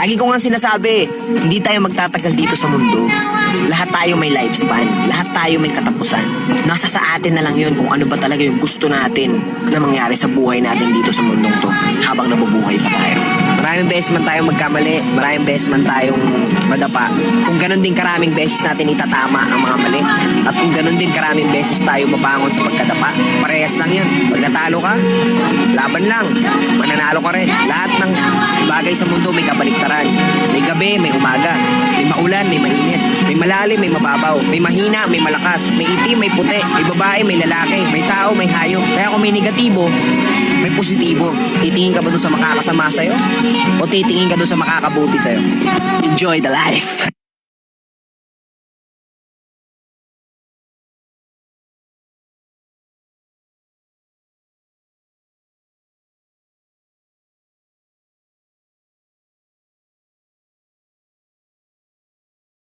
Lagi ko nga sinasabi, hindi tayo magtatagal dito sa mundo. Lahat tayo may lifespan, lahat tayo may katapusan. Nasa sa atin na lang yun kung ano ba talaga yung gusto natin na mangyari sa buhay natin dito sa mundong to habang nabubuhay pa tayo. Maraming beses man tayong magkamali, maraming beses man tayong madapa. Kung ganun din karaming beses natin itatama ang mga mali. At kung ganun din karaming beses tayo mabangon sa pagkadapa, parehas lang yun. Pag natalo ka, laban lang, mananalo ka rin. Lahat ng bagay sa mundo may kabaliktaran. May gabi, may umaga. May maulan, may mainit. May malalim, may mababaw. May mahina, may malakas. May itim, may puti. May babae, may lalaki. May tao, may hayop. Kaya kung may negatibo, may positibo. Titingin ka ba doon sa makakasama sa'yo? O titingin ka doon sa makakabuti sa'yo? Enjoy the life!